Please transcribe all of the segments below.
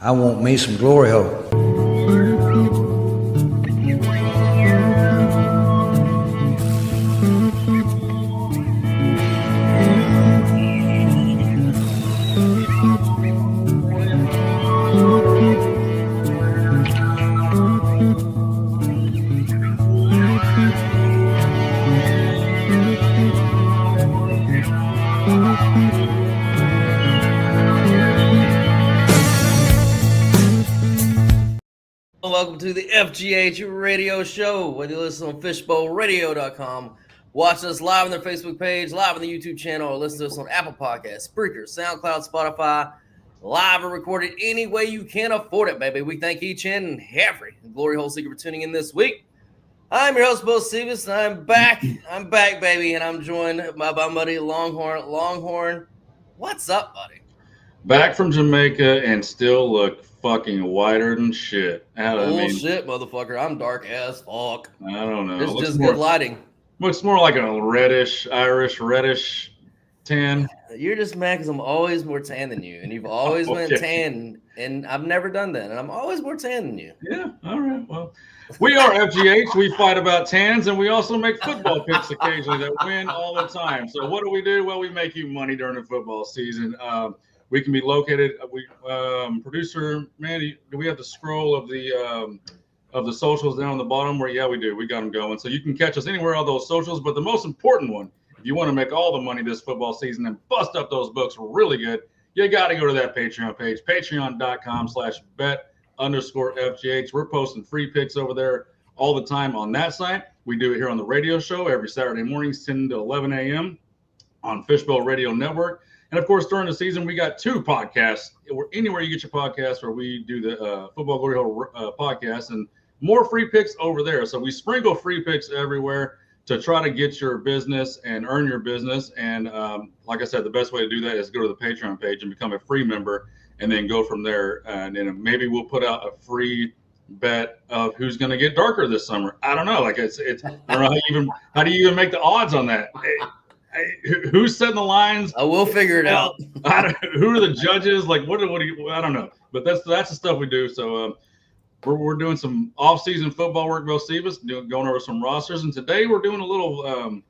I want me some glory hole. Welcome to the FGH Radio Show. Whether you listen on fishbowlradio.com, watch us live on their Facebook page, live on the YouTube channel, or listen to us on Apple Podcasts, Spreaker, SoundCloud, Spotify, live or recorded any way you can afford it, baby. We thank each and every Glory Hole Seeker for tuning in this week. I'm your host, Bo Stevens, and I'm back. I'm back, baby, and I'm joined by my buddy Longhorn. Longhorn, what's up, buddy? Back from Jamaica and still look fucking whiter than shit. Bullshit, motherfucker. I'm dark as fuck. I don't know. It's just good lighting. Looks more like a reddish, Irish, reddish tan. You're just mad because I'm always more tan than you, and you've always been tan, and I've never done that, and I'm always more tan than you. Yeah, all right. Well, we are FGH. We fight about tans, and we also make football picks occasionally that win all the time. So what do? Well, we make you money during the football season. We can be located. Producer Mandy, do we have the scroll of the socials down on the bottom? Where we do. We got them going. So you can catch us anywhere on those socials. But the most important one, if you want to make all the money this football season and bust up those books really good, you got to go to that Patreon page, patreon.com/bet_FGH. We're posting free picks over there all the time on that site. We do it here on the radio show every Saturday mornings, 10 to 11 a.m. on Fishbowl Radio Network. And, of course, during the season, we got 2 podcasts. Anywhere you get your podcasts where we do the Football Glory Hole podcast and more free picks over there. So we sprinkle free picks everywhere to try to get your business and earn your business. And like I said, the best way to do that is go to the Patreon page and become a free member and then go from there. And then maybe we'll put out a free bet of who's going to get darker this summer. I don't know. Like it's I don't know how do you even make the odds on that? Who's setting the lines? I will figure it out. Who are the judges? Like what do you? I don't know. But that's the stuff we do. So we're doing some off-season football work. Most of us going over some rosters, and today we're doing a little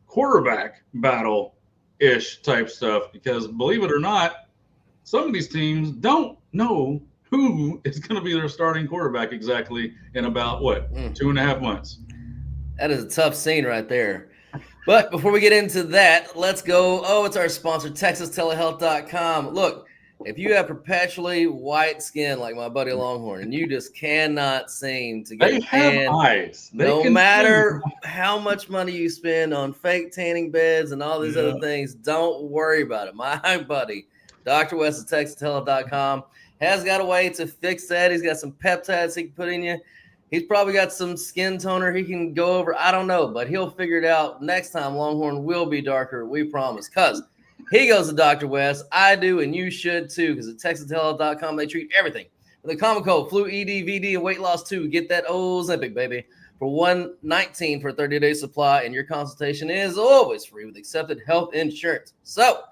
quarterback battle-ish type stuff because believe it or not, some of these teams don't know who is going to be their starting quarterback exactly in about 2.5 months. That is a tough scene right there. But before we get into that, let's go. Oh, it's our sponsor, TexasTelehealth.com. Look, if you have perpetually white skin like my buddy Longhorn, and you just cannot seem to get tan, eyes. No matter how much money you spend on fake tanning beds and all these other things, don't worry about it. My buddy, Dr. West at TexasTelehealth.com, has got a way to fix that. He's got some peptides he can put in you. He's probably got some skin toner he can go over. I don't know, but he'll figure it out. Next time, Longhorn will be darker. We promise. Because he goes to Dr. West. I do, and you should too. Because at TexasTelehealth.com, they treat everything with a common cold, flu, ED, VD, and weight loss too. Get that Ozempic, baby, for $119 for a 30-day supply. And your consultation is always free with accepted health insurance. So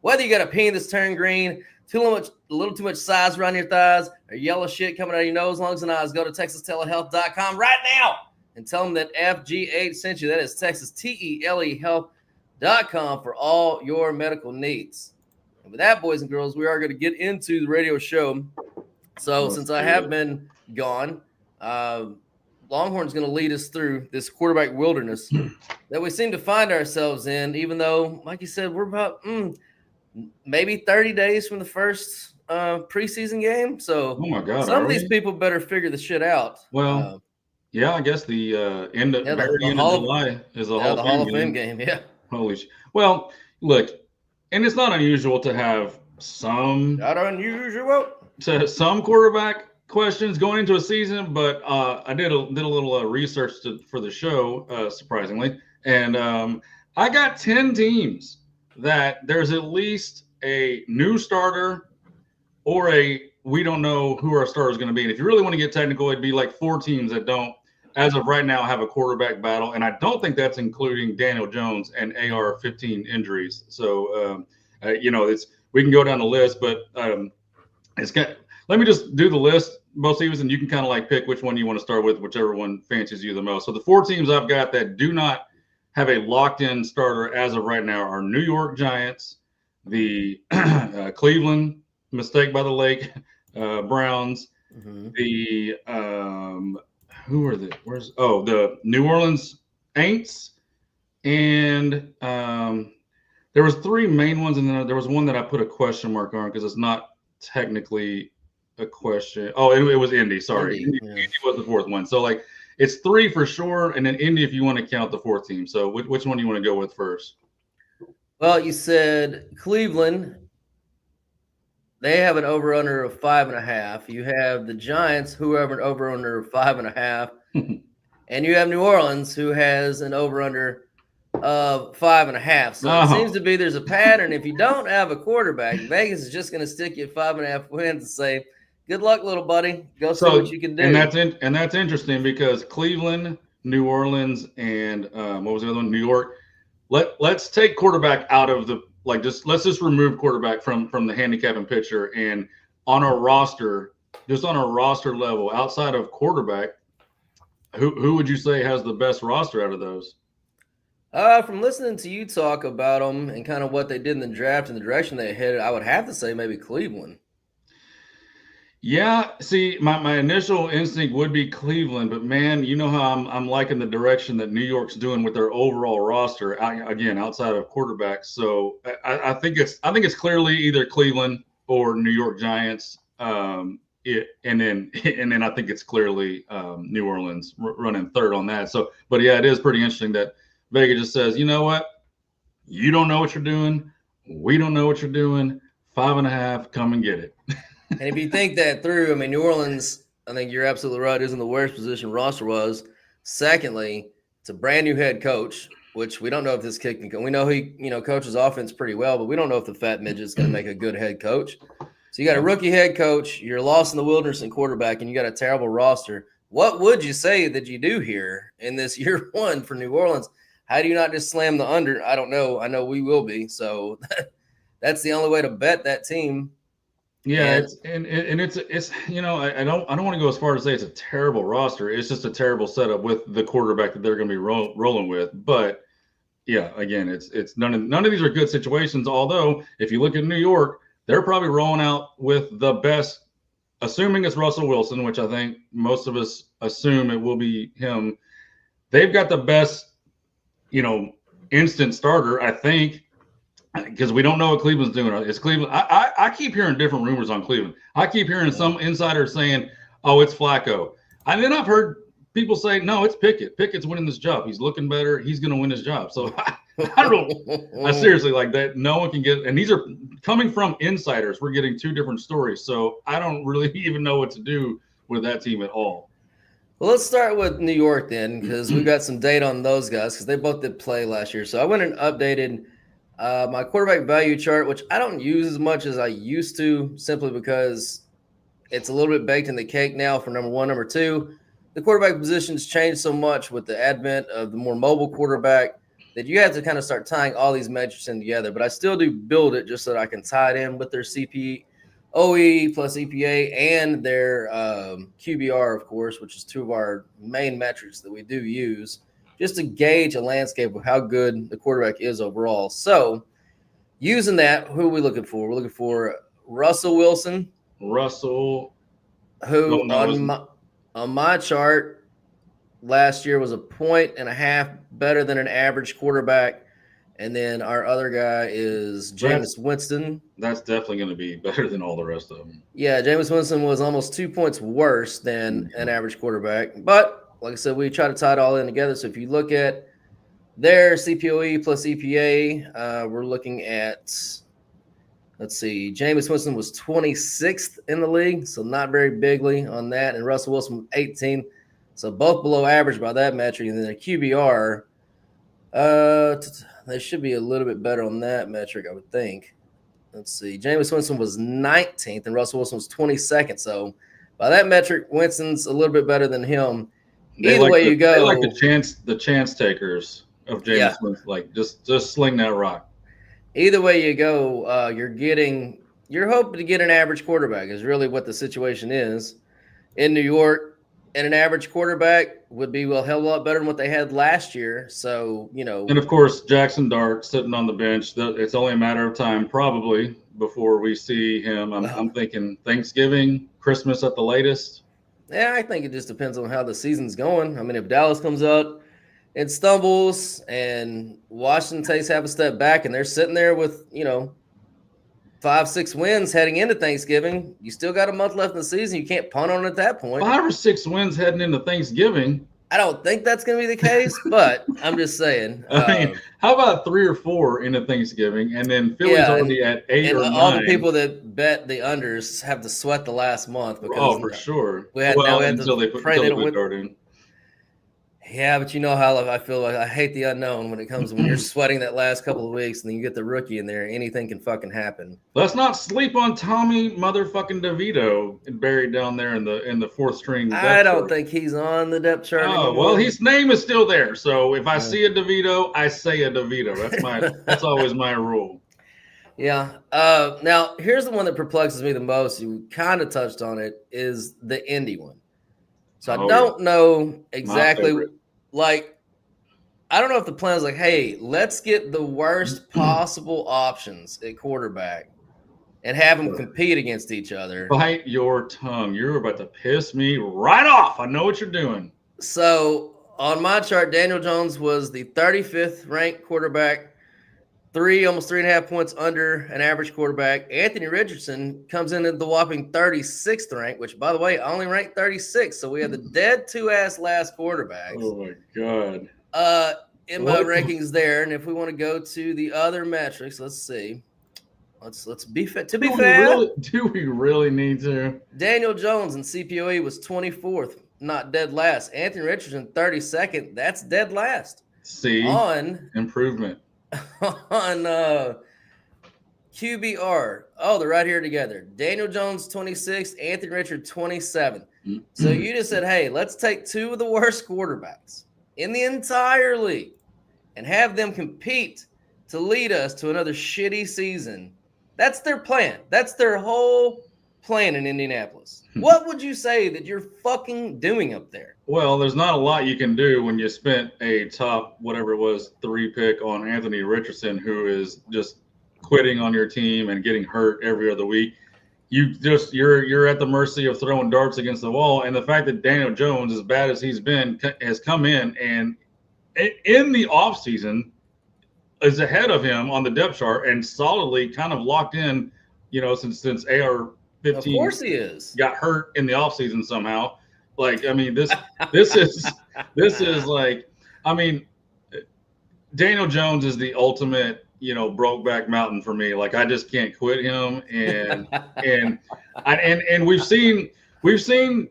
whether you got a pee that's turned green, a little too much size around your thighs, or yellow shit coming out of your nose, lungs, and eyes, go to TexasTelehealth.com right now and tell them that FGH sent you. That is Texas, TELE Health.com for all your medical needs. And with that, boys and girls, we are going to get into the radio show. So since I have been gone, Longhorn's going to lead us through this quarterback wilderness that we seem to find ourselves in, even though, like you said, we're about maybe 30 days from the first preseason game. So oh my God, some of these people better figure the shit out. Well, I guess the end of July is the Hall of Fame game. Yeah. Holy shit. Well, look, and it's not unusual to have some quarterback questions going into a season, but I did a little research for the show, surprisingly, and I got 10 teams that there's at least a new starter or we don't know who our starter is going to be. And if you really want to get technical, it'd be like 4 teams that don't, as of right now, have a quarterback battle. And I don't think that's including Daniel Jones and AR-15 injuries. So, we can go down the list, but let me just do the list, Bo Stevens, and you can kind of like pick which one you want to start with, whichever one fancies you the most. So the 4 teams I've got that do not have a locked-in starter as of right now are New York Giants, the Cleveland Mistake by the Lake Browns, the who are the the New Orleans Aints, and there was 3 main ones, and then there was one that I put a question mark on because it's not technically a question. Oh, it was Indy. Sorry, Indy was the 4th one. So like it's 3 for sure, and then Indy if you want to count the 4th team. So which one do you want to go with first? Well, you said Cleveland. They have an over/under of 5.5. You have the Giants, who have an over/under of 5.5, and you have New Orleans, who has an over/under of 5.5. So it seems to be there's a pattern. If you don't have a quarterback, Vegas is just going to stick you at 5.5 wins and say, "Good luck, little buddy. Go see what you can do." And that's interesting because Cleveland, New Orleans, and what was the other one? New York. Let's take quarterback out of the let's just remove quarterback from the handicapping picture, and on a roster, just on a roster level, outside of quarterback, who would you say has the best roster out of those? From listening to you talk about them and kind of what they did in the draft and the direction they headed, I would have to say maybe Cleveland. Yeah, see, my initial instinct would be Cleveland, but man, you know how I'm liking the direction that New York's doing with their overall roster. Again, outside of quarterbacks, so I think it's clearly either Cleveland or New York Giants, and then I think it's clearly New Orleans running 3rd on that. So, but yeah, it is pretty interesting that Vegas just says, you know what, you don't know what you're doing, we don't know what you're doing. 5.5, come and get it. And if you think that through, I mean, New Orleans, I think you're absolutely right, is in the worst position roster was. Secondly, it's a brand new head coach, which we don't know if this kid can go. We know he, coaches offense pretty well, but we don't know if the fat midget is going to make a good head coach. So you got a rookie head coach, you're lost in the wilderness in quarterback, and you got a terrible roster. What would you say that you do here in this year 1 for New Orleans? How do you not just slam the under? I don't know. I know we will be. So that's the only way to bet that team. Yeah, it's I don't want to go as far as say it's a terrible roster. It's just a terrible setup with the quarterback that they're going to be rolling with. But yeah, again, it's none of these are good situations. Although if you look at New York, they're probably rolling out with the best, assuming it's Russell Wilson, which I think most of us assume it will be him. They've got the best, instant starter, I think. Because we don't know what Cleveland's doing. It's Cleveland. I keep hearing different rumors on Cleveland. I keep hearing some insiders saying, "Oh, it's Flacco." And then I've heard people say, "No, it's Pickett. Pickett's winning this job. He's looking better. He's going to win his job." So I don't. I seriously like that. No one can get. And these are coming from insiders. We're getting 2 different stories. So I don't really even know what to do with that team at all. Well, let's start with New York then, because we've got some data on those guys because they both did play last year. So I went and updated my quarterback value chart, which I don't use as much as I used to, simply because it's a little bit baked in the cake now for number 1. Number 2, the quarterback positions changed so much with the advent of the more mobile quarterback that you have to kind of start tying all these metrics in together. But I still do build it just so that I can tie it in with their CPOE plus EPA and their QBR, of course, which is 2 of our main metrics that we do use, just to gauge a landscape of how good the quarterback is overall. So using that, who are we looking for? We're looking for Russell Wilson. Russell. Who on my chart last year was 1.5 better than an average quarterback. And then our other guy is Jameis Winston. That's definitely going to be better than all the rest of them. Yeah, Jameis Winston was almost 2 points worse than an average quarterback. But like I said, we try to tie it all in together. So if you look at their CPOE plus EPA, we're looking at, let's see, Jameis Winston was 26th in the league, so not very bigly on that. And Russell Wilson was 18th, so both below average by that metric. And then their QBR, they should be a little bit better on that metric, I would think. Let's see, Jameis Winston was 19th and Russell Wilson was 22nd. So by that metric, Winston's a little bit better than him. Either way you go, they like the chance takers of Jameis Winston. Like just sling that rock. Either way you go, you're getting you're hoping to get an average quarterback is really what the situation is in New York. And an average quarterback would be a hell of a lot better than what they had last year. So, And of course, Jackson Dart sitting on the bench. It's only a matter of time, probably, before we see him. I'm thinking Thanksgiving, Christmas at the latest. Yeah, I think it just depends on how the season's going. I mean, if Dallas comes out and stumbles and Washington takes half a step back and they're sitting there with, 5-6 wins heading into Thanksgiving, you still got a month left in the season. You can't punt on it at that point. 5 or 6 wins heading into Thanksgiving. I don't think that's going to be the case, but I'm just saying. I mean, how about 3 or 4 into Thanksgiving, and then Philly's already at 8 or 9? All the people that bet the unders have to sweat the last month because for sure. We had until to they put Dart in. Yeah, but you know how I feel like I hate the unknown when it comes to when you're sweating that last couple of weeks and then you get the rookie in there. Anything can fucking happen. Let's not sleep on Tommy motherfucking DeVito buried down there in the 4th string. I don't think he's on the depth chart. Oh, well, his name is still there. So if I see a DeVito, I say a DeVito. That's always my rule. Yeah. Now here's the one that perplexes me the most. You kind of touched on it, is the Indy one. So I don't know exactly, I don't know if the plan is like, hey, let's get the worst possible options at quarterback and have them compete against each other. Bite your tongue. You're about to piss me right off. I know what you're doing. So on my chart, Daniel Jones was the 35th ranked quarterback, almost 3.5 points under an average quarterback. Anthony Richardson comes in at the whopping 36th rank, which, by the way, only ranked 36. So we have the dead 2-ass last quarterbacks. Oh my god. In my rankings there, and if we want to go to the other metrics, let's see. Let's be fair. To be fair, do we really need to? Daniel Jones in CPOE was 24th, not dead last. Anthony Richardson 32nd. That's dead last. See, on improvement. On QBR. Oh, they're right here together. Daniel Jones 26th, Anthony Richardson 27th. So you just said, hey, let's take 2 of the worst quarterbacks in the entire league and have them compete to lead us to another shitty season. That's their plan. That's their whole plan in Indianapolis. What would you say that you're fucking doing up there? Well, there's not a lot you can do when you spent a top, whatever it was, 3 pick on Anthony Richardson, who is just quitting on your team and getting hurt every other week. You're at the mercy of throwing darts against the wall. And the fact that Daniel Jones, as bad as he's been, has come in and in the offseason is ahead of him on the depth chart and solidly kind of locked in, since AR-15 of course he is. Got hurt in the offseason somehow. Like, I mean, this is like, I mean, Daniel Jones is the ultimate, Brokeback Mountain for me. Like, I just can't quit him. And we've seen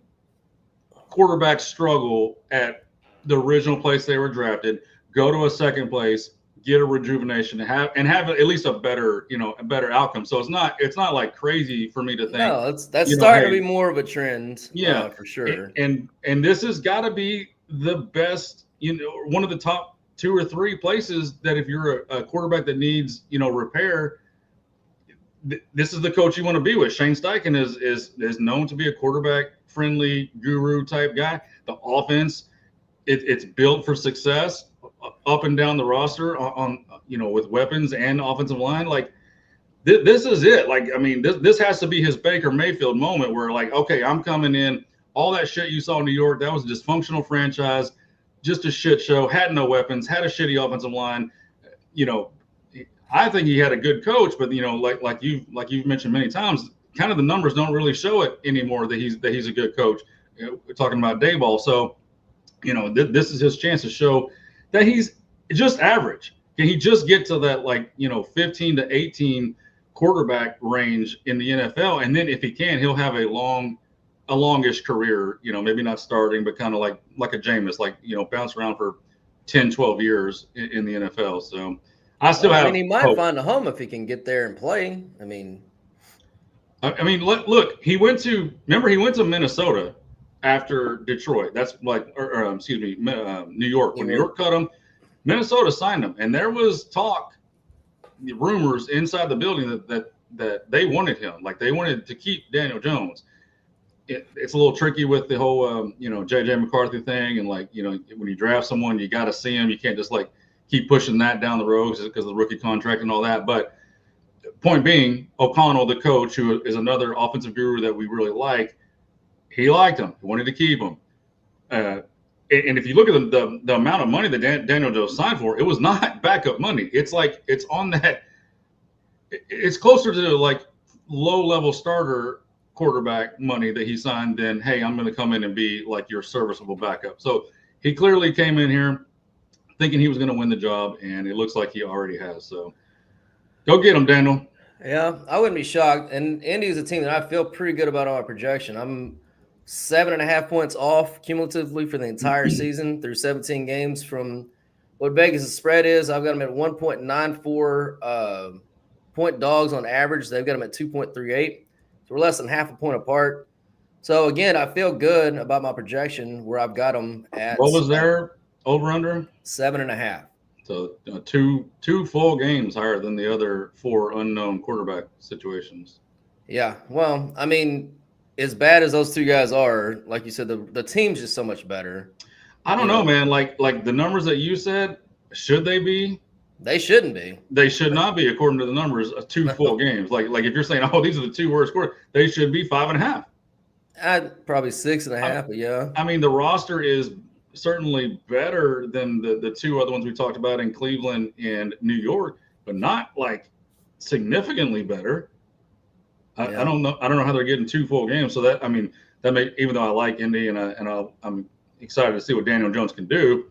quarterbacks struggle at the original place they were drafted, go to a second place, get a rejuvenation, and have at least a better outcome. So it's not like crazy for me to think. No, that's starting to be more of a trend. Yeah, for sure. And this has got to be the best, one of the top 2 or 3 places that if you're a quarterback that needs, repair, this is the coach you want to be with. Shane Steichen is known to be a quarterback friendly guru type guy. The offense, it's built for success up and down the roster on with weapons and offensive line. Like this is it. Like, I mean, this has to be his Baker Mayfield moment where, like, okay, I'm coming in. All that shit you saw in New York, that was a dysfunctional franchise, just a shit show, had no weapons, had a shitty offensive line. I think he had a good coach, but like you've mentioned many times, kind of the numbers don't really show it anymore that he's a good coach. We're talking about Daboll. So, this is his chance to show that he's just average. Can he just get to that 15 to 18 quarterback range in the NFL? And then if he can, he'll have a longish career, maybe not starting, but kind of like a Jameis, bounce around for 10, 12 years in the NFL. So I still have. He might find a home if he can get there and play. I mean, look, he went to Minnesota after Detroit. That's New York. When New York cut him, Minnesota signed him, and there was rumors inside the building that that they wanted him. Like they wanted to keep Daniel Jones. It's a little tricky with the whole, JJ McCarthy thing. And like, when you draft someone, you got to see him. You can't just like keep pushing that down the road because of the rookie contract and all that. But point being, O'Connell, the coach, who is another offensive guru that we really like, he liked him. He wanted to keep him. And if you look at the amount of money that Daniel Jones signed for, it was not backup money. It's like it's on that. It's closer to like low-level starter quarterback money that he signed than, hey, I'm going to come in and be like your serviceable backup. So he clearly came in here thinking he was going to win the job, and it looks like he already has. So go get him, Daniel. Yeah, I wouldn't be shocked. And Indy is a team that I feel pretty good about on my projection. I'm 7.5 points off cumulatively for the entire season through 17 games from what Vegas' spread is. I've got them at 1.94 point dogs on average. They've got them at 2.38. So we're less than half a point apart. So again, I feel good about my projection where I've got them at. What was their over/under? 7.5. So two full games higher than the other 4 unknown quarterback situations. Yeah, well, I mean, as bad as those two guys are, like you said, the team's just so much better. I don't know, man. Like the numbers that you said, should they be? They shouldn't be. They should not be, according to the numbers, of 2 full games. Like if you're saying, oh, these are the 2 worst quarters, they should be 5.5. I'd probably 6.5, but yeah. I mean, the roster is certainly better than the 2 other ones we talked about in Cleveland and New York, but not like significantly better. I don't know how they're getting 2 full games. So that may, even though I like Indy and I'm excited to see what Daniel Jones can do,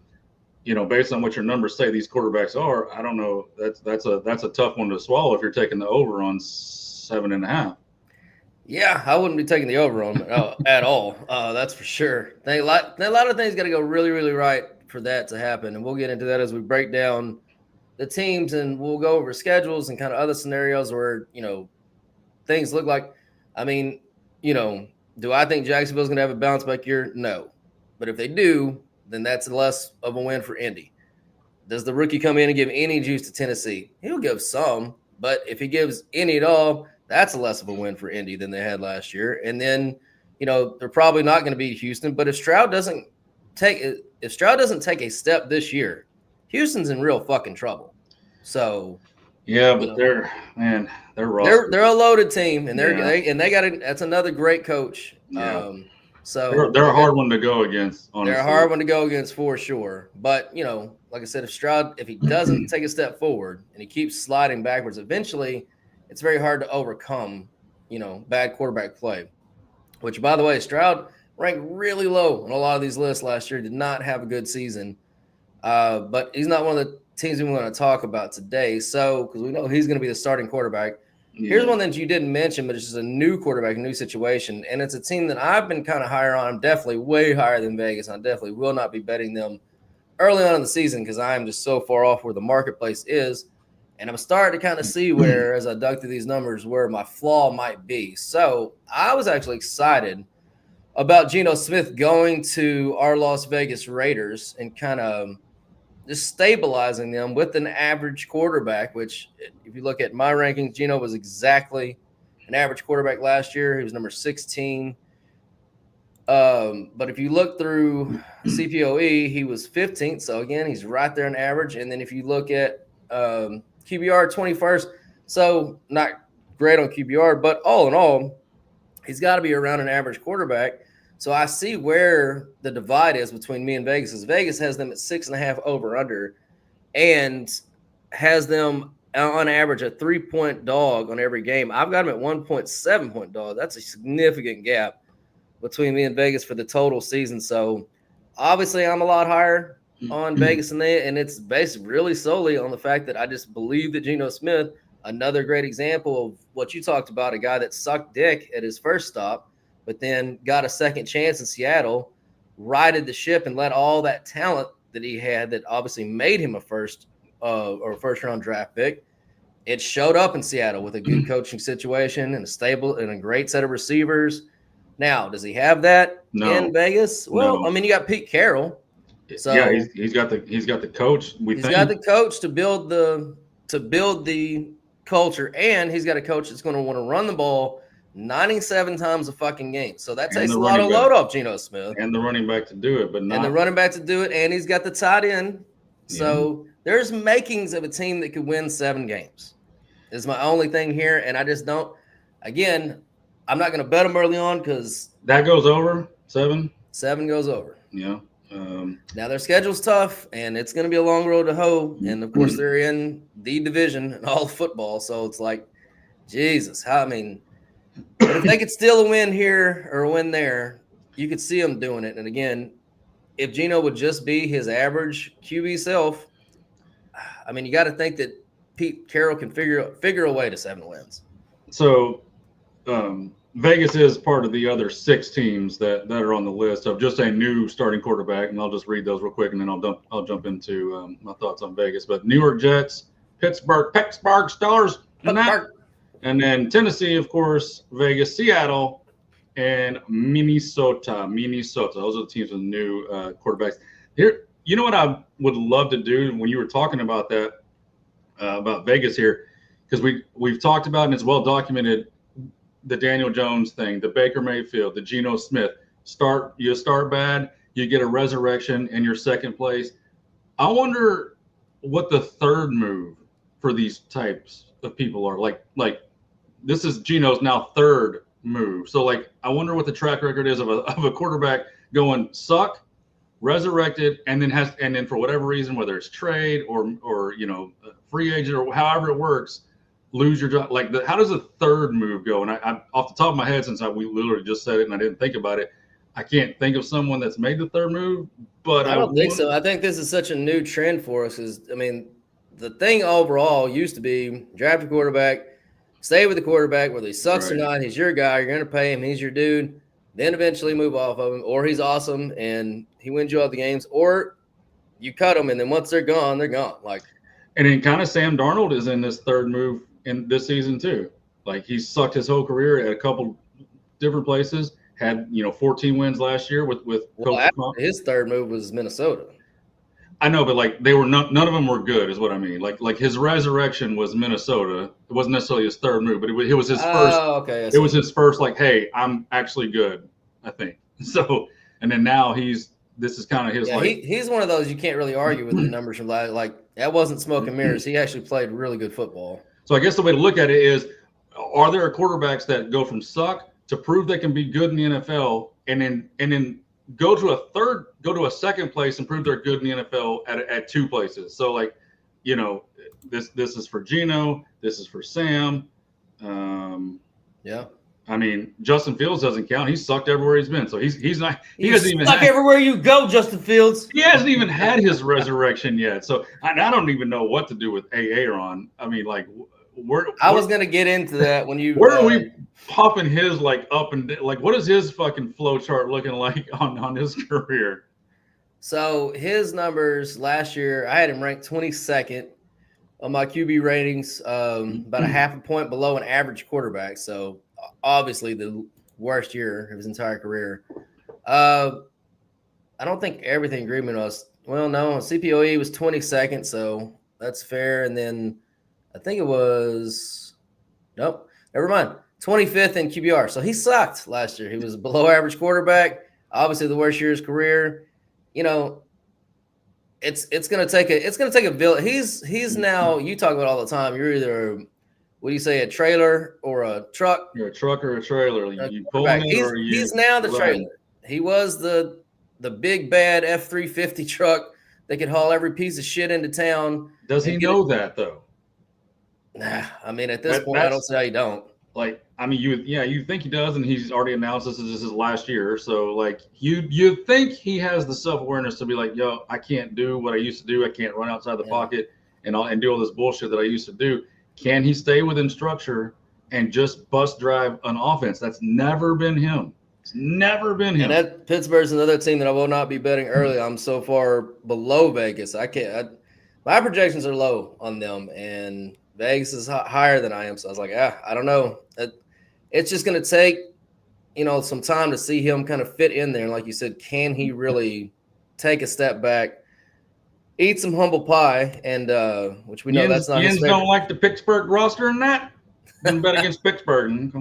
based on what your numbers say these quarterbacks are, I don't know. That's a tough one to swallow if you're taking the over on 7.5. Yeah, I wouldn't be taking the over on at all. That's for sure. A lot of things got to go really, really right for that to happen, and we'll get into that as we break down the teams, and we'll go over schedules and kind of other scenarios where things look like. I mean, do I think Jacksonville's going to have a bounce back year? No, but if they do, then that's less of a win for Indy. Does the rookie come in and give any juice to Tennessee? He'll give some, but if he gives any at all, that's less of a win for Indy than they had last year. And then, they're probably not going to beat Houston. But if Stroud doesn't take a step this year, Houston's in real fucking trouble. So yeah, but they're a loaded team, and that's another great coach. Yeah. So they're a hard one to go against. Honestly. They're a hard one to go against for sure. But like I said, if he doesn't take a step forward and he keeps sliding backwards, eventually it's very hard to overcome, bad quarterback play. Which, by the way, Stroud ranked really low on a lot of these lists last year. Did not have a good season, but he's not one of the teams we want to talk about today. So, because we know he's going to be the starting quarterback. Yeah. Here's one that you didn't mention, but it's just a new quarterback, new situation. And it's a team that I've been kind of higher on. I'm definitely way higher than Vegas. I definitely will not be betting them early on in the season because I am just so far off where the marketplace is. And I'm starting to kind of see where, as I dug through these numbers, where my flaw might be. So I was actually excited about Geno Smith going to our Las Vegas Raiders and kind of just stabilizing them with an average quarterback, which if you look at my rankings, Geno was exactly an average quarterback last year. He was number 16. But if you look through CPOE, he was 15th. So again, he's right there in average. And then if you look at QBR 21st, so not great on QBR, but all in all, he's got to be around an average quarterback. So I see where the divide is between me and Vegas. Is Vegas has them at 6.5 over under and has them on average a 3-point dog on every game. I've got them at 1.7 point dog. That's a significant gap between me and Vegas for the total season. So obviously I'm a lot higher on Vegas than they, and it's based really solely on the fact that I just believe that Geno Smith, another great example of what you talked about, a guy that sucked dick at his first stop, but then got a second chance in Seattle, righted the ship and let all that talent that he had that obviously made him a first round draft pick. It showed up in Seattle with a good coaching situation and a stable and a great set of receivers. Now, does he have that in Vegas? Well, I mean, you got Pete Carroll. So yeah, he's got the coach. He's got the coach to build the culture, and he's got a coach that's going to want to run the ball 97 times a fucking game. So that takes a lot of load off Geno Smith. And the running back to do it, and the running back to do it, and he's got the tight end. So there's makings of a team that could win 7 games. Is my only thing here, and I just don't. Again, I'm not going to bet them early on because that goes over 7. 7 goes over. Yeah. Now their schedule's tough, and it's going to be a long road to hoe. And of course, they're in the division and all football, so it's like, Jesus, but if they could steal a win here or a win there, you could see them doing it. And again, if Geno would just be his average QB self, I mean, you got to think that Pete Carroll can figure a way to 7 wins. So Vegas is part of the other 6 teams that are on the list of just a new starting quarterback, and I'll just read those real quick, and then I'll jump into my thoughts on Vegas. But New York Jets, Pittsburgh Steelers, and then Tennessee, of course, Vegas, Seattle, and Minnesota. Those are the teams with new quarterbacks. Here, you know what I would love to do when you were talking about that about Vegas here, because we've talked about, and it's well documented, the Daniel Jones thing, the Baker Mayfield, the Geno Smith. You start bad, you get a resurrection, and you're second place. I wonder what the third move for these types of people are. Like this is Geno's now third move. So I wonder what the track record is of a quarterback going suck, resurrected, and then for whatever reason, whether it's trade or free agent or however it works, lose your job. How does the third move go? And I off the top of my head, since we literally just said it and I didn't think about it, I can't think of someone that's made the third move. But I don't think so. I think this is such a new trend for us. The thing overall used to be draft a quarterback, stay with the quarterback, whether he sucks or not. He's your guy. You're going to pay him. He's your dude. Then eventually move off of him, or he's awesome and he wins you all the games, or you cut him, and then once they're gone, they're gone. And then kind of Sam Darnold is in this third move in this season too. He's sucked his whole career at a couple different places. Had 14 wins last year with his third move was Minnesota. I know, but they were none of them were good, is what I mean. Like his resurrection was Minnesota. It wasn't necessarily his third move, but it was his first. Oh, okay. It was his first. Hey, I'm actually good, I think. So, and then now this is kind of his. Yeah, he's one of those you can't really argue with the numbers from that wasn't smoke and mirrors. He actually played really good football. So I guess the way to look at it is, are there quarterbacks that go from suck to prove they can be good in the NFL, and then go to a second place and prove they're good in the NFL at 2 places. So this is for Geno, this is for Sam. Yeah. I mean, Justin Fields doesn't count. He's sucked everywhere he's been. So he's not. He doesn't even suck everywhere you go, Justin Fields. He hasn't even had his resurrection yet. So I don't even know what to do with Aaron. I mean, I was gonna get into that when you. Where are we popping his up and what is his fucking flow chart looking like on his career? So his numbers last year, I had him ranked 22nd on my QB ratings, about a half a point below an average quarterback. So obviously the worst year of his entire career. I don't think everything agreed with us. Well, no, CPOE was 22nd, so that's fair. And then I think it was nope, never mind. 25th in QBR. So he sucked last year. He was a below average quarterback. Obviously the worst year of his career. It's gonna take a village. He's now, you talk about all the time. You're either, what do you say, a trailer or a truck? You're a truck or a trailer. You pull he's now the trailer. He was the big bad F-350 truck that could haul every piece of shit into town. Does he know that though? Nah, I mean, at this point, I don't see how you don't. You think he does, and he's already announced this is his last year. So, you think he has the self-awareness to be yo, I can't do what I used to do. I can't run outside the pocket and do all this bullshit that I used to do. Can he stay within structure and just bust drive an offense? That's never been him. It's never been him. And that Pittsburgh's another team that I will not be betting early. I'm so far below Vegas. My projections are low on them, and Vegas is higher than I am. So I was I don't know. It's just going to take, some time to see him kind of fit in there. And like you said, can he really take a step back? eat some humble pie, and which we know that's not his Yins favorite. don't like the Pittsburgh roster in that. Didn't bet against Pittsburgh.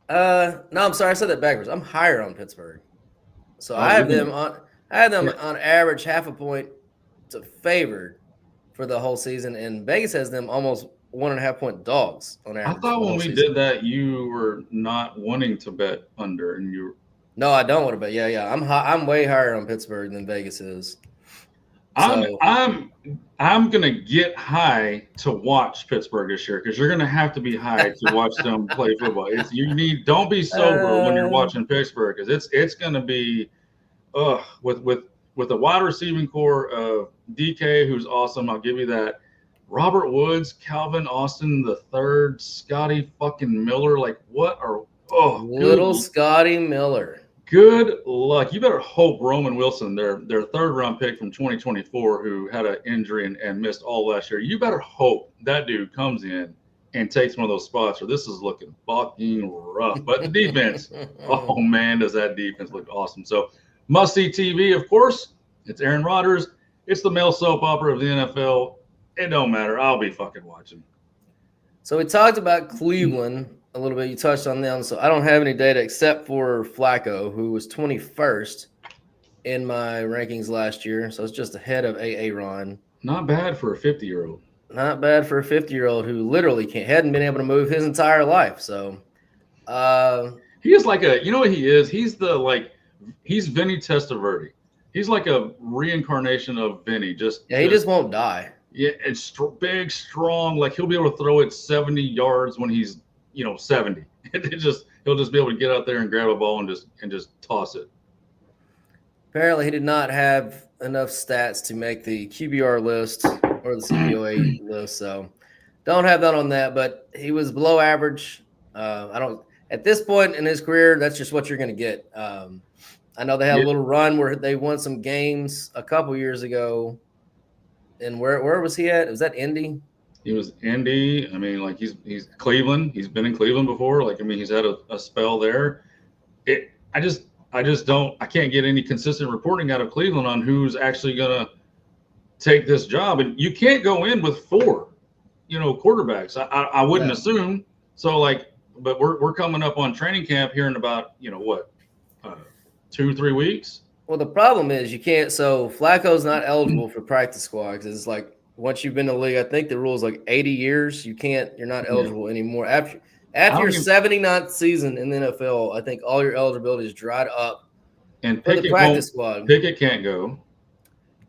No, I'm sorry, I said that backwards. I'm higher on Pittsburgh, so Oh, I have you them on. I have them on average half a point to favored for the whole season, and Vegas has them almost 1.5 point dogs on I average. thought for the when whole we season. did that, you were not wanting to bet under, and you. No, I don't want to bet. Yeah. I'm way higher on Pittsburgh than Vegas is. So, I'm gonna get high to watch Pittsburgh this year because you're gonna have to be high to watch them play football. Don't be sober when you're watching Pittsburgh because it's gonna be with a wide receiving core of DK, who's awesome. I'll give you that. Robert Woods, Calvin Austin the third, Scotty fucking Miller. Like what are little Scotty Miller. Good luck. You better hope Roman Wilson, their third round pick from 2024, who had an injury and missed all last year. You better hope that dude comes in and takes one of those spots, or this is looking fucking rough. But the defense, oh man, does that defense look awesome. So must see TV, of course. It's Aaron Rodgers. It's the male soap opera of the NFL. It don't matter. I'll be fucking watching. So we talked about Cleveland a little bit. You touched on them. So I don't have any data except for Flacco, who was 21st in my rankings last year. So it's just ahead of Aaron. Not bad for a 50-year-old. Not bad for a 50-year-old who literally hadn't been able to move his entire life. So he is like you know what he is? He's Vinny Testaverde. He's like a reincarnation of Vinny. He just won't die. Yeah, it's big, strong. Like he'll be able to throw it 70 yards when he's 70. He'll just be able to get out there and grab a ball and just toss it. Apparently, he did not have enough stats to make the QBR list or the CPOA list, so don't have that on that. But he was below average. At this point in his career, that's just what you're going to get. I know they had a little run where they won some games a couple years ago. And where was he at? Was that Indy? He was Indy. I mean, like he's Cleveland. He's been in Cleveland before. Like, I mean, he's had a spell there. I can't get any consistent reporting out of Cleveland on who's actually gonna take this job. And you can't go in with 4, quarterbacks. I wouldn't assume. So but we're coming up on training camp here in about 2-3 weeks. Well, the problem is you can't. So Flacco's not eligible for practice squad because it's like once you've been in the league, I think the rule is like 80 years. You're not eligible anymore. After your 79th season in the NFL, I think all your eligibility is dried up. And for the practice squad. Pickett can't go.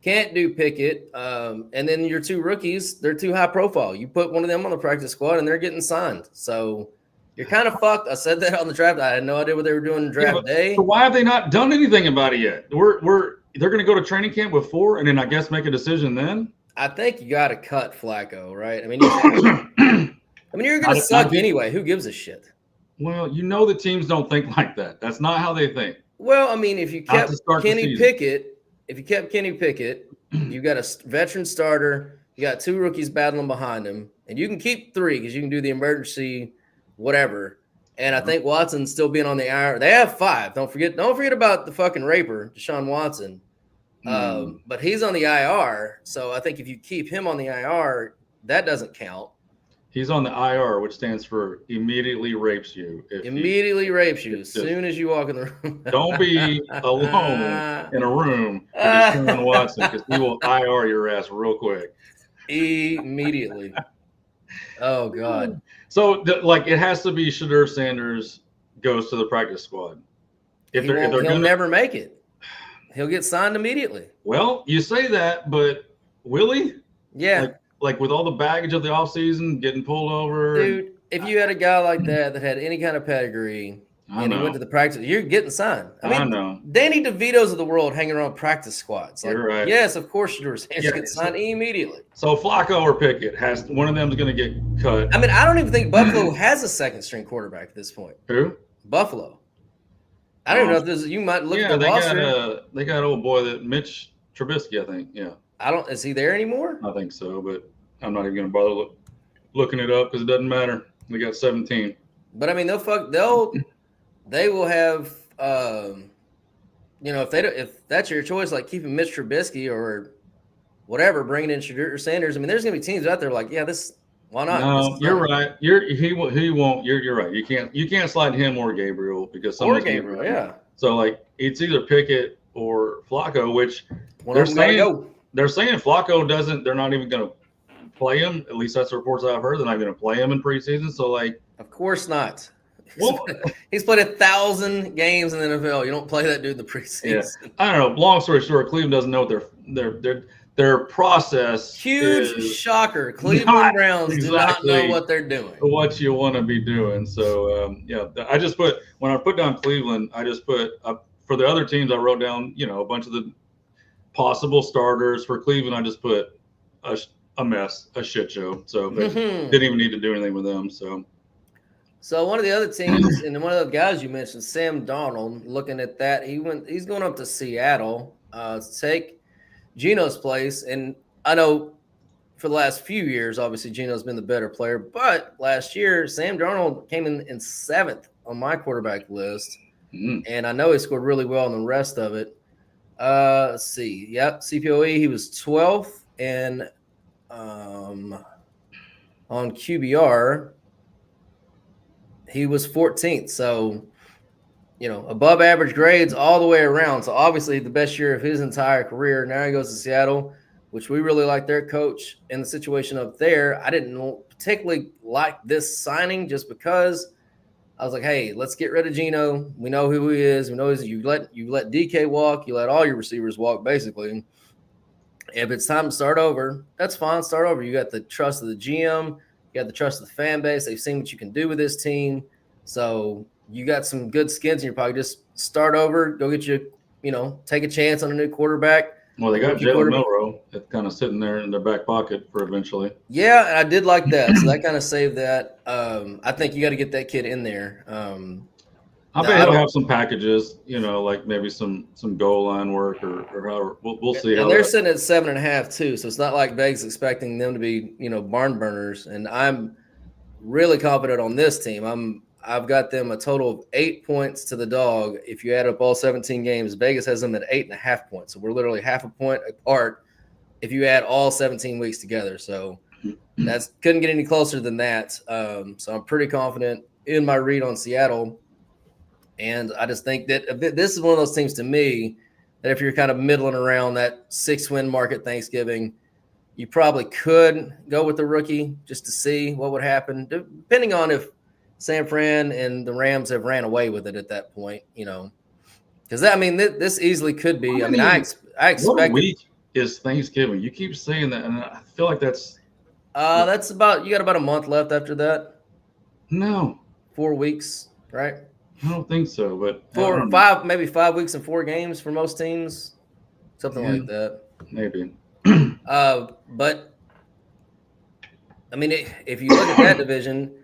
Can't do Pickett. And then your 2 rookies, they're too high profile. You put one of them on the practice squad and they're getting signed. So you're kind of fucked. I said that on the draft. I had no idea what they were doing draft day. So why have they not done anything about it yet? They're going to go to training camp with 4 and then I guess make a decision then? I think you got to cut Flacco, right? I mean, you're going to suck anyway. Who gives a shit? Well, the teams don't think like that. That's not how they think. Well, I mean, if you kept Kenny Pickett, you got a veteran starter, you got 2 rookies battling behind him, and you can keep 3 because you can do the emergency whatever. And I think Watson's still being on the IR. They have 5. Don't forget about the fucking raper, Deshaun Watson. But he's on the IR. So I think if you keep him on the IR, that doesn't count. He's on the IR, which stands for immediately rapes you. Rapes you as soon as you walk in the room. Don't be alone in a room with Deshaun Watson because he will IR your ass real quick. Immediately. Oh, God. So, it has to be Shedeur Sanders goes to the practice squad. He'll never make it. He'll get signed immediately. Well, you say that, but will he? Yeah. Like with all the baggage of the offseason, getting pulled over. Dude, if you had a guy like that had any kind of pedigree and he went to the practice, you're getting signed. I know. Danny DeVito's of the world hanging around practice squads. You're right. Yes, of course, Shedeur Sanders gets signed immediately. So Flacco or Pickett, one of them is going to get cut. I mean, I don't even think Buffalo has a second-string quarterback at this point. Who? Buffalo. I don't know if this. You might look at the roster. They got old boy Mitch Trubisky, I think. Yeah. Is he there anymore? I think so, but I'm not even going to bother looking it up because it doesn't matter. They got 17. But I mean, they will have, if that's your choice, like keeping Mitch Trubisky or whatever, bringing in Shadur Sanders. I mean, there's going to be teams out there like, yeah, why not? No, you're right. He won't. You're right. You can't slide him or Gabriel because or Gabriel, yeah. So like it's either Pickett or Flacco, which they're saying Flacco doesn't. They're not even going to play him. At least that's the reports I've heard. They're not going to play him in preseason. So like, of course not. Well, he's played 1,000 games in the NFL. You don't play that dude in the preseason. Yeah. I don't know. Long story short, Cleveland doesn't know what their process. Huge shocker. Cleveland Browns do not know what they're doing. What you want to be doing. So I just put when I put down Cleveland, I just put for the other teams. I wrote down a bunch of the possible starters. For Cleveland, I just put a mess, a shit show. So they didn't even need to do anything with them. So one of the other teams, and one of the guys you mentioned, Sam Darnold, looking at that, he's going up to Seattle to take Geno's place. And I know for the last few years, obviously Geno's been the better player, but last year Sam Darnold came in 7th on my quarterback list. And I know he scored really well in the rest of it. Let's see. Yep, CPOE, he was 12th, and on QBR, he was 14th. So, above average grades all the way around. So obviously the best year of his entire career. Now he goes to Seattle, which we really like their coach and the situation up there. I didn't particularly like this signing just because I was like, hey, let's get rid of Geno. We know who he is. We know you let DK walk. You let all your receivers walk, basically. If it's time to start over, that's fine. Start over. You got the trust of the GM. You got the trust of the fan base. They've seen what you can do with this team. So you got some good skins in your pocket. Just start over. Go get take a chance on a new quarterback. Well, they got Jalen Milroe. That's kind of sitting there in their back pocket for eventually. Yeah, and I did like that. So that kind of saved that. I think you got to get that kid in there. I bet he'll have some packages, like maybe some goal line work or however. We'll see. And they're sitting at 7.5 too, so it's not like Vegas expecting them to be, barn burners. And I'm really confident on this team. I've got them a total of 8 points to the dog. If you add up all 17 games, Vegas has them at 8.5 points. So we're literally half a point apart if you add all 17 weeks together. So that's couldn't get any closer than that. So I'm pretty confident in my read on Seattle. And I just think that this is one of those teams to me that if you're kind of middling around that 6-win mark at Thanksgiving, you probably could go with the rookie just to see what would happen, depending on if San Fran and the Rams have ran away with it at that point, because this easily could be. I expect. What week is Thanksgiving? You keep saying that, and I feel like that's. That's about. You got about a month left after that. No. 4 weeks, right? I don't think so, but 4 or 5, maybe 5 weeks and 4 games for most teams, something like that. Maybe. But if you look at that division.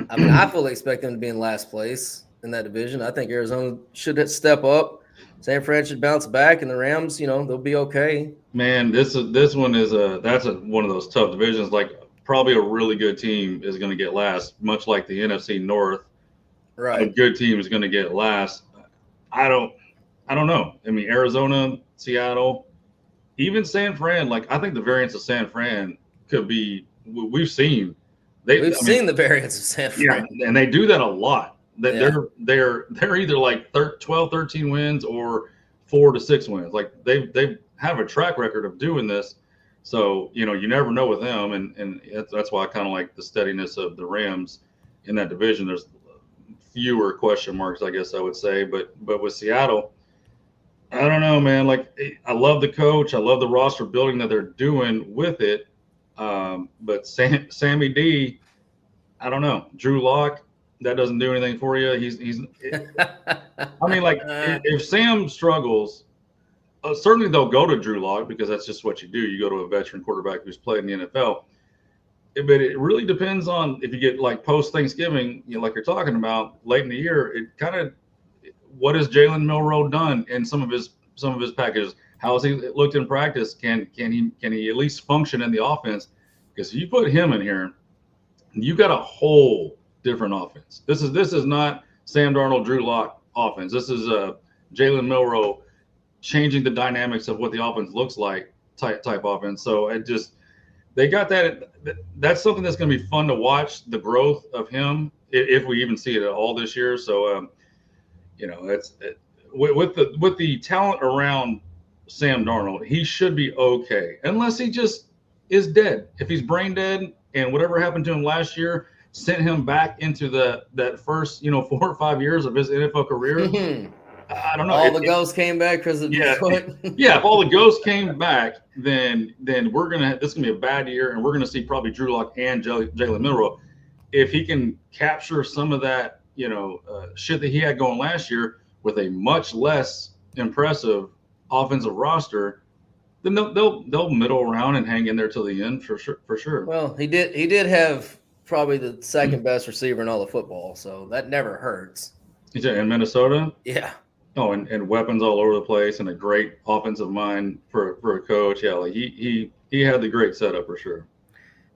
I fully expect them to be in last place in that division. I think Arizona should step up. San Fran should bounce back, and the Rams, they'll be okay. Man, this one is one of those tough divisions. Like probably a really good team is going to get last, much like the NFC North. Right, a good team is going to get last. I don't know. Arizona, Seattle, even San Fran. Like I think the variance of San Fran could be. We've seen. We've seen the variance of San Fran. Yeah, and they do that a lot. They're either like 12, 13 wins or 4 to 6 wins. Like they have a track record of doing this. So, you never know with them. And that's why I kind of like the steadiness of the Rams in that division. There's fewer question marks, I guess I would say. But with Seattle, I don't know, man. Like I love the coach. I love the roster building that they're doing with it. But Sammy D, I don't know. Drew Lock, that doesn't do anything for you. He's. If Sam struggles, certainly they'll go to Drew Lock because that's just what you do. You go to a veteran quarterback who's played in the NFL. But it really depends on if you get like post Thanksgiving, like you're talking about late in the year. It kind of what has Jalen Milroe done in some of his packages? How has he looked in practice? Can he at least function in the offense? Because if you put him in here, you got a whole different offense. This is not Sam Darnold, Drew Lock offense. This is Jalen Milroe changing the dynamics of what the offense looks like type offense. So they got that. That's something that's going to be fun to watch, the growth of him, if we even see it at all this year. So with the talent around Sam Darnold, he should be okay, unless he just is dead. If he's brain dead and whatever happened to him last year sent him back into that first 4 or 5 years of his NFL career. I don't know. All the ghosts came back because of Detroit. Yeah, if all the ghosts came back, then this is gonna be a bad year, and we're gonna see probably Drew Lock and Jalen Milroe. If he can capture some of that, shit that he had going last year with a much less impressive offensive roster, then they'll middle around and hang in there till the end for sure. Well, he did have probably the second best receiver in all the football, so that never hurts. In Minnesota? Yeah. Oh, and weapons all over the place, and a great offensive mind for a coach. Yeah, like he had the great setup for sure.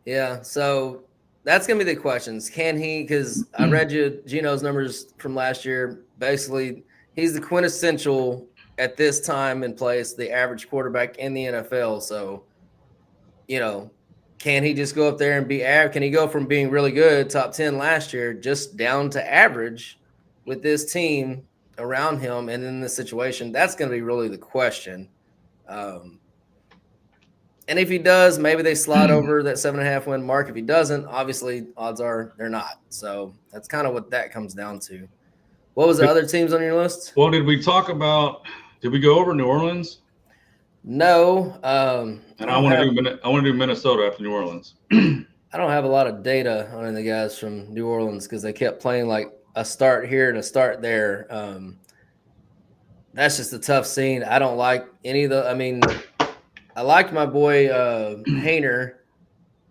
Yeah, so that's gonna be the questions. Can he? Because I read you Gino's numbers from last year. Basically, he's the quintessential at this time and place, the average quarterback in the NFL. So, can he just go up there and be average? Can he go from being really good, top 10 last year, just down to average with this team around him and in this situation? That's going to be really the question. And if he does, maybe they slide over that 7.5 win mark. If he doesn't, obviously odds are they're not. So that's kind of what that comes down to. What was the other teams on your list? Well, did we go over New Orleans? No. And I want to do Minnesota after New Orleans. I don't have a lot of data on the guys from New Orleans because they kept playing like a start here and a start there. That's just a tough scene. I don't like any of the. I mean, I liked my boy Hayner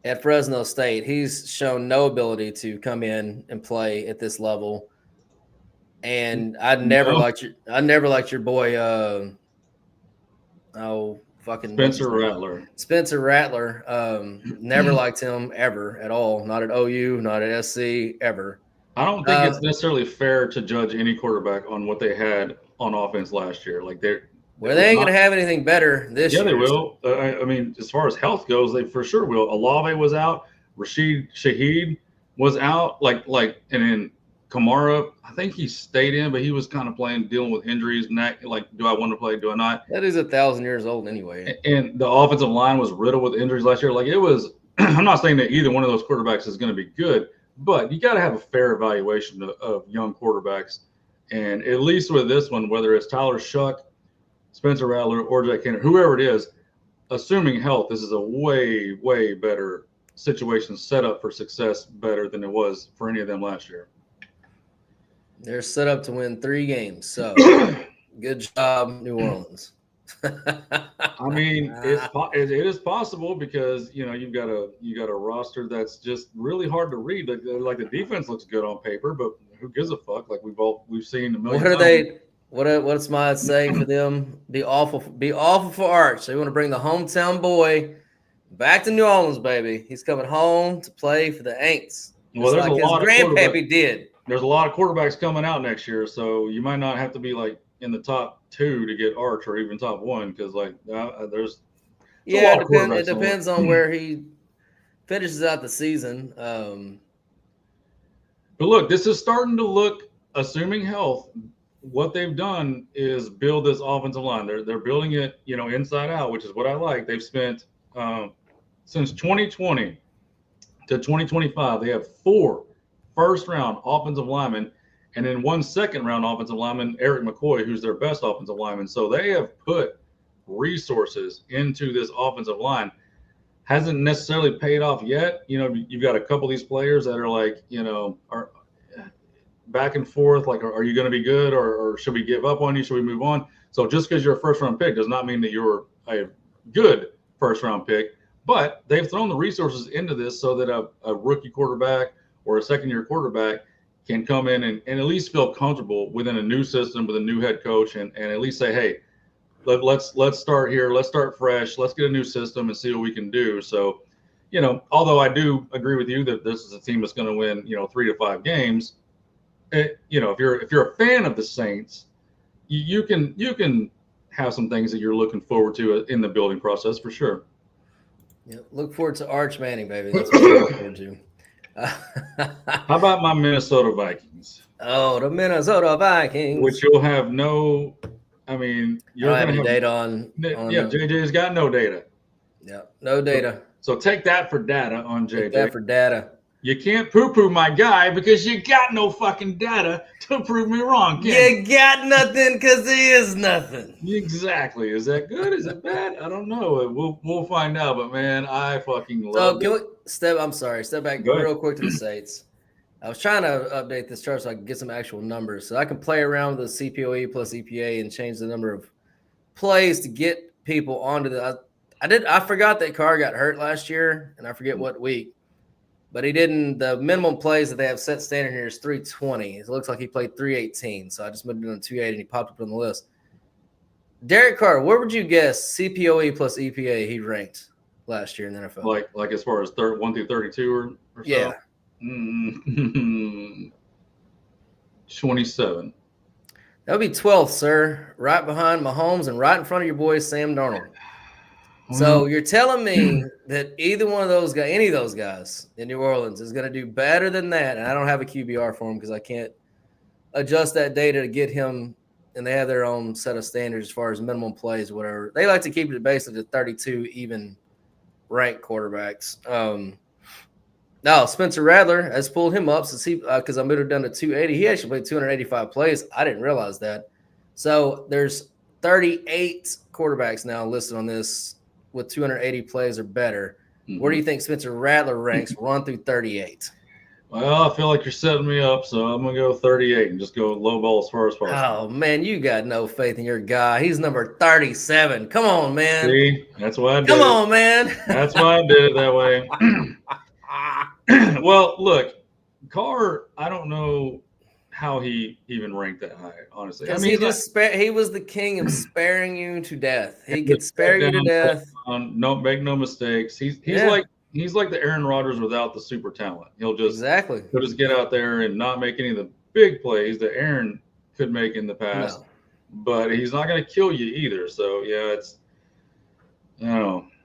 at Fresno State. He's shown no ability to come in and play at this level. And I never liked your boy. Spencer Rattler. Spencer Rattler. Never liked him ever at all. Not at OU, not at SC, ever. I don't think it's necessarily fair to judge any quarterback on what they had on offense last year. Like they ain't gonna have anything better this year. Yeah, they will. I mean, as far as health goes, they for sure will. Olave was out. Rashid Shaheed was out. And then Kamara, I think he stayed in, but he was kind of dealing with injuries. Like, do I want to play? Do I not? That is 1,000 years old anyway. And the offensive line was riddled with injuries last year. Like, it was. I'm not saying that either one of those quarterbacks is going to be good, but you got to have a fair evaluation of young quarterbacks. And at least with this one, whether it's Tyler Shuck, Spencer Rattler, or Jack Henry, whoever it is, assuming health, this is a way, way better situation set up for success, better than it was for any of them last year. They're set up to win 3 games. So good job, New Orleans. I mean, it is possible because you've got a roster that's just really hard to read. Like the defense looks good on paper, but who gives a fuck? Like we've seen a million. What are they? What's my saying for them? Be awful for Arch. They want to bring the hometown boy back to New Orleans, baby. He's coming home to play for the Aints. Well, there's like a lot his grandpappy did. There's a lot of quarterbacks coming out next year, so you might not have to be like in the top 2 to get Arch or even top 1 because there's it depends on where he finishes out the season. But look, this is starting to look, assuming health, what they've done is build this offensive line. They're building it, inside out, which is what I like. They've spent since 2020 to 2025, they have 4 first-round offensive linemen, and then 1 second-round offensive lineman, Eric McCoy, who's their best offensive lineman. So they have put resources into this offensive line. Hasn't necessarily paid off yet. You've got a couple of these players that are like, are back and forth. Like, are you going to be good, or should we give up on you? Should we move on? So just because you're a first-round pick does not mean that you're a good first-round pick. But they've thrown the resources into this so that a rookie quarterback or a second-year quarterback can come in and at least feel comfortable within a new system with a new head coach and at least say, hey, let's start here. Let's start fresh. Let's get a new system and see what we can do. So, although I do agree with you that this is a team that's going to win, 3 to 5 games, if you're a fan of the Saints, you can have some things that you're looking forward to in the building process for sure. Yeah, look forward to Arch Manning, baby. That's what I look forward to. How about my Minnesota Vikings? Oh, the Minnesota Vikings. Which you'll have no, I mean, you're I don't have going any to have data on yeah, JJ's got no data. Yeah, no data. So take that for data on JJ. Take that for data. You can't poo-poo my guy because you got no fucking data to prove me wrong. You got nothing because there is nothing. Exactly. Is that good? Is it bad? I don't know. We'll find out. But man, I fucking love it. Step back real quick to the States. I was trying to update this chart so I can get some actual numbers. So I can play around with the CPOE plus EPA and change the number of plays to get people onto the. I forgot that Carr got hurt last year, and I forget what week. But he didn't. The minimum plays that they have set standard here is 320. It looks like he played 318. So I just moved it on 280 and he popped up on the list. Derek Carr, where would you guess CPOE plus EPA he ranked last year in the NFL? Like as far as 1 through 32 or so? Yeah. 27. That would be 12th, sir. Right behind Mahomes and right in front of your boy Sam Darnold. So you're telling me that either one of those guys, any of those guys in New Orleans is going to do better than that. And I don't have a QBR for him because I can't adjust that data to get him. And they have their own set of standards as far as minimum plays, whatever. They like to keep it basically to 32 even ranked quarterbacks. Now, Spencer Rattler has pulled him up since because I moved it down to 280. He actually played 285 plays. I didn't realize that. So there's 38 quarterbacks now listed on this with 280 plays or better. Mm-hmm. Where do you think Spencer Rattler ranks 1 through 38? Well, I feel like you're setting me up, so I'm going to go 38 and just go low ball as far as possible. Oh, man, you got no faith in your guy. He's number 37. Come on, man. See, that's why I did Come on, man. That's why I did it that way. Well, look, Carr, I don't know how he even ranked that high, honestly. I mean, he was the king of sparing you to death. He could spare you to death. Make no mistakes. He's like the Aaron Rodgers without the super talent. He'll just get out there and not make any of the big plays that Aaron could make in the past. No. But he's not going to kill you either. So yeah, it's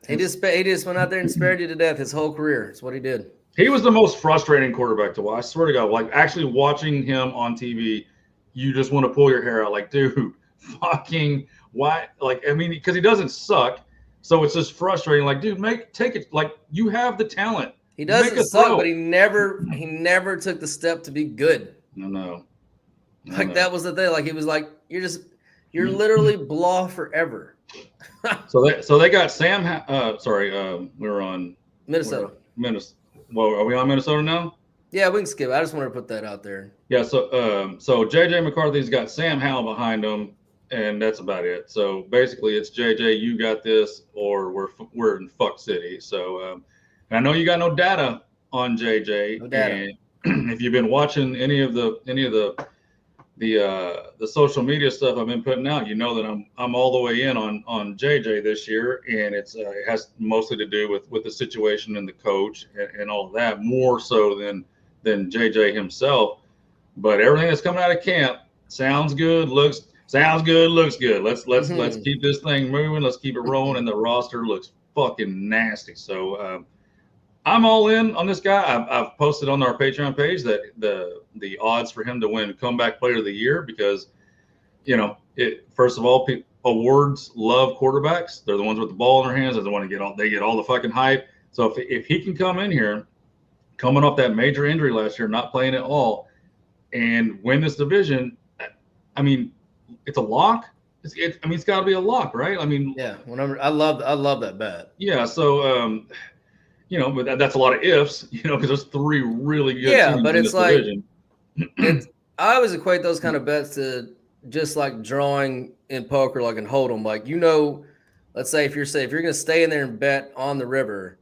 He just went out there and spared you to death his whole career. That's what he did. He was the most frustrating quarterback to watch. I swear to God, like actually watching him on TV, you just want to pull your hair out. Like, dude, fucking why? Like, I mean, because he doesn't suck, so it's just frustrating. Like, dude, take it. Like, you have the talent. He doesn't suck, but he never took the step to be good. No. That was the thing. Like, he was like, you're literally blah forever. So they got Sam. We're on Minnesota. Well, are we on Minnesota now? Yeah, we can skip. I just wanted to put that out there. Yeah, so JJ McCarthy's got Sam Howell behind him, and that's about it. So basically, it's JJ, you got this, or we're in fuck city. So I know you got no data on JJ. No data. And if you've been watching any of the social media stuff I've been putting out, you know that I'm all the way in on JJ this year, and it has mostly to do with the situation and the coach and all of that, more so than JJ himself. But everything that's coming out of camp sounds good, looks good. Let's keep this thing moving. Let's keep it rolling, and the roster looks fucking nasty. So I'm all in on this guy. I've posted on our Patreon page that the odds for him to win Comeback Player of the Year, because, first of all, awards love quarterbacks. They're the ones with the ball in their hands. They're the ones they get all the fucking hype. So if he can come in here, coming off that major injury last year, not playing at all, and win this division, I mean, it's a lock. It's got to be a lock, right? I mean, yeah. I love that bet. Yeah. So. But that's a lot of ifs, because there's 3 really good teams but in it's this like division. I always equate those kind of bets to just like drawing in poker, like in Hold'em. Like, let's say if you're going to stay in there and bet on the river,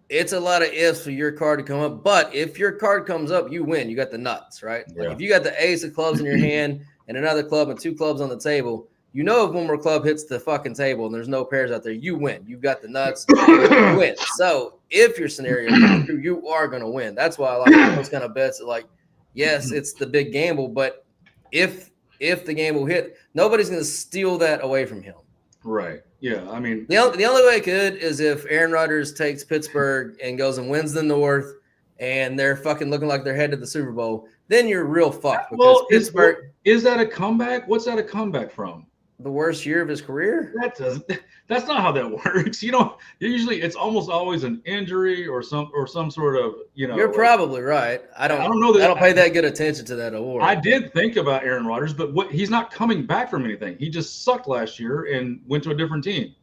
it's a lot of ifs for your card to come up. But if your card comes up, you win. You got the nuts, right? Yeah. Like if you got the ace of clubs in your hand and another club and 2 clubs on the table, if one more club hits the fucking table and there's no pairs out there, you win. You've got the nuts, you win. So if your scenario comes through, you are going to win. That's why I like those kind of bets. Like, yes, it's the big gamble, but if if the game will hit. Nobody's going to steal that away from him. Right. Yeah. I mean, the only way it could is if Aaron Rodgers takes Pittsburgh and goes and wins the North, and they're fucking looking like they're headed to the Super Bowl. Then you're real fucked because Pittsburgh is that a comeback? What's that a comeback from? The worst year of his career? That's not how that works. Usually it's almost always an injury or some sort of, You're probably right. I don't know that I don't pay that good attention to that award. I did think about Aaron Rodgers, but he's not coming back from anything. He just sucked last year and went to a different team.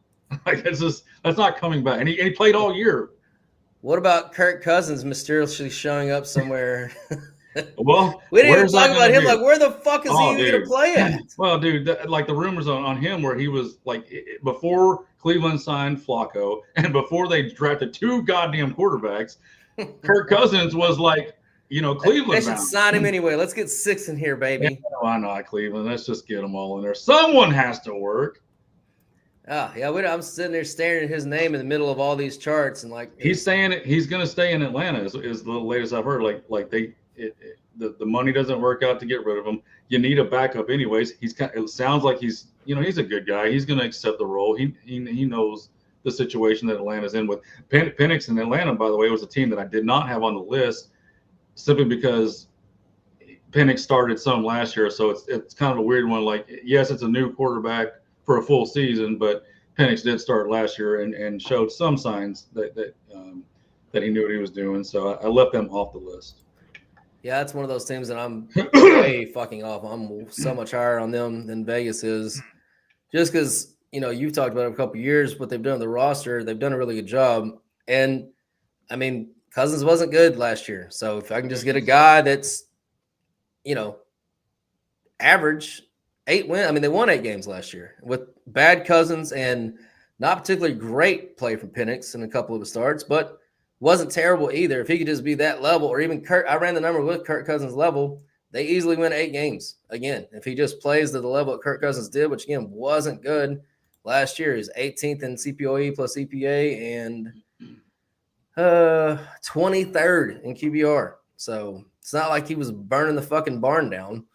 Like that's not coming back. And he played all year. What about Kirk Cousins mysteriously showing up somewhere? Well, we didn't even talk about him. Like, where the fuck is he going to play at? Well, dude, the rumors on him where he was like before Cleveland signed Flacco and before they drafted 2 goddamn quarterbacks, Kirk Cousins was like, Cleveland. They should sign him anyway. Let's get 6 in here, baby. Yeah, why not Cleveland? Let's just get them all in there. Someone has to work. Oh, yeah, I'm sitting there staring at his name in the middle of all these charts and like he's saying it. He's going to stay in Atlanta. Is the latest I've heard. The money doesn't work out to get rid of him. You need a backup anyways. It sounds like he's a good guy. He's going to accept the role. He knows the situation that Atlanta's in with Penix in Atlanta. By the way, was a team that I did not have on the list simply because Penix started some last year, so it's kind of a weird one. Like, yes, it's a new quarterback for a full season, but Penix did start last year and showed some signs that he knew what he was doing. So I left them off the list. Yeah, it's one of those teams that I'm way fucking off. I'm so much higher on them than Vegas is, just because you've talked about it a couple of years. What they've done on the roster, they've done a really good job. And I mean, Cousins wasn't good last year, so if I can just get a guy that's average 8 wins. I mean, they won 8 games last year with bad Cousins and not particularly great play from Penix in a couple of the starts, but wasn't terrible either. If he could just be that level, or even I ran the number with Kirk Cousins' level, they easily win 8 games. Again, if he just plays to the level that Kirk Cousins did, which again wasn't good last year, he's 18th in CPOE plus EPA and 23rd in QBR. So it's not like he was burning the fucking barn down.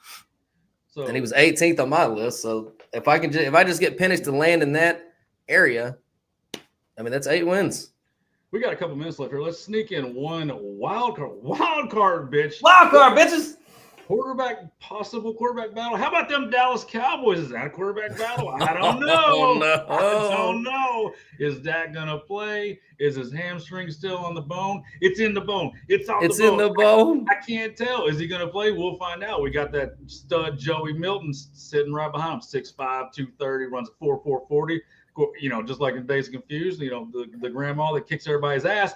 So, and he was 18th on my list. So if I just get Penix to land in that area, I mean that's 8 wins. We got a couple minutes left here. Let's sneak in one wild card, bitch. Wild card, bitches. Possible quarterback battle. How about them Dallas Cowboys? Is that a quarterback battle? I don't know. No. I don't know. Is Dak gonna play? Is his hamstring still on the bone? It's in the bone. It's in the bone. I can't tell. Is he gonna play? We'll find out. We got that stud Joey Milton sitting right behind him. 6'5", 230, runs a 4.40. Just like in Days of Confused, the grandma that kicks everybody's ass.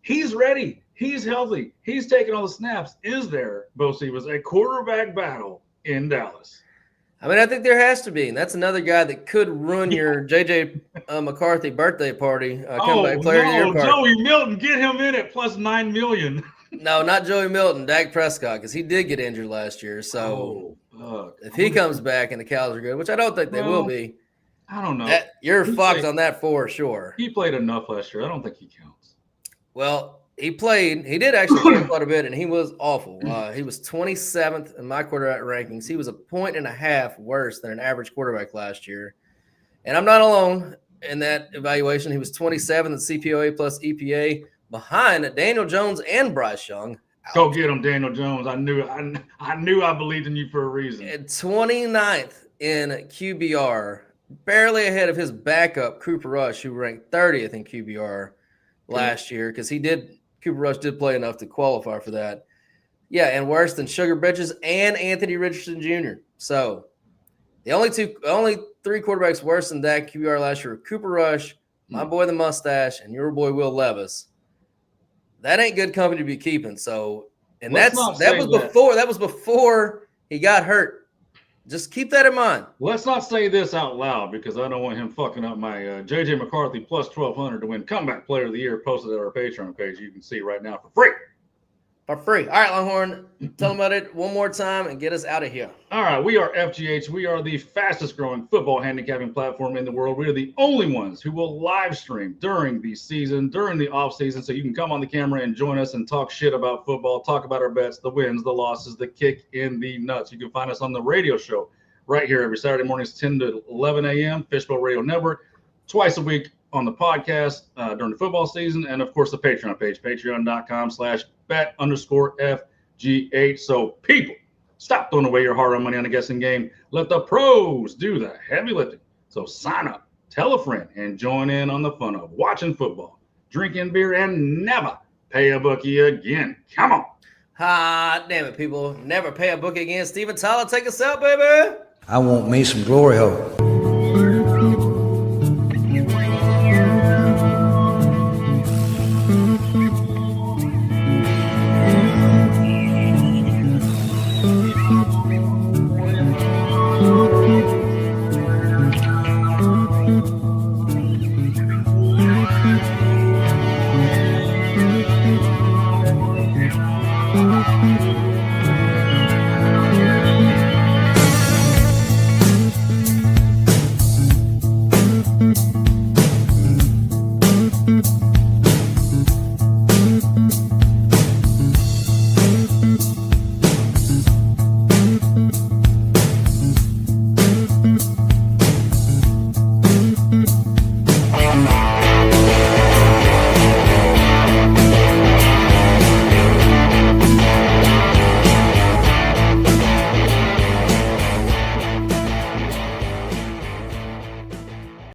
He's ready. He's healthy. He's taking all the snaps. Is there, Bo Stevens, a quarterback battle in Dallas? I mean, I think there has to be. And that's another guy that could ruin your J.J. McCarthy birthday party. Comeback player of the year card. Joey Milton, get him in at plus $9 million. No, not Joey Milton, Dak Prescott, because he did get injured last year. So if he comes back and the Cows are good, which I don't think they will be. I don't know. You're fucked on that for sure. He played enough last year. I don't think he counts. Well, he did actually play quite a bit, and he was awful. He was 27th in my quarterback rankings. He was 1.5 points worse than an average quarterback last year. And I'm not alone in that evaluation. He was 27th in CPOA plus EPA behind Daniel Jones and Bryce Young. Go get him, Daniel Jones. I knew I believed in you for a reason. And 29th in QBR, barely ahead of his backup, Cooper Rush, who ranked 30th in QBR last year, because Cooper Rush did play enough to qualify for that. Yeah, and worse than Sugar Bridges and Anthony Richardson Jr. So the only 3 quarterbacks worse than Dak QBR last year were Cooper Rush, my boy the mustache, and your boy Will Levis. That ain't good company to be keeping. So, and that was before he got hurt. Just keep that in mind. Let's not say this out loud because I don't want him fucking up my JJ McCarthy plus 1,200 to win comeback player of the year posted at our Patreon page. You can see right now for free. For free. All right, Longhorn, tell them about it one more time and get us out of here. All right, we are FGH. We are the fastest growing football handicapping platform in the world. We are the only ones who will live stream during the season, during the off season, so you can come on the camera and join us and talk shit about football, talk about our bets, the wins, the losses, the kick in the nuts. You can find us on the radio show right here every Saturday mornings, 10 to 11 a.m., Fishbowl Radio Network, twice a week on the podcast during the football season, and of course the Patreon page, patreon.com/bet_FGH. So people, stop throwing away your hard-earned money on the guessing game. Let the pros do the heavy lifting. So sign up, tell a friend, and join in on the fun of watching football, drinking beer, and never pay a bookie again. Come on. Ah, damn it, people. Never pay a bookie again. Steven Tyler, take us out, baby. I want me some glory hole.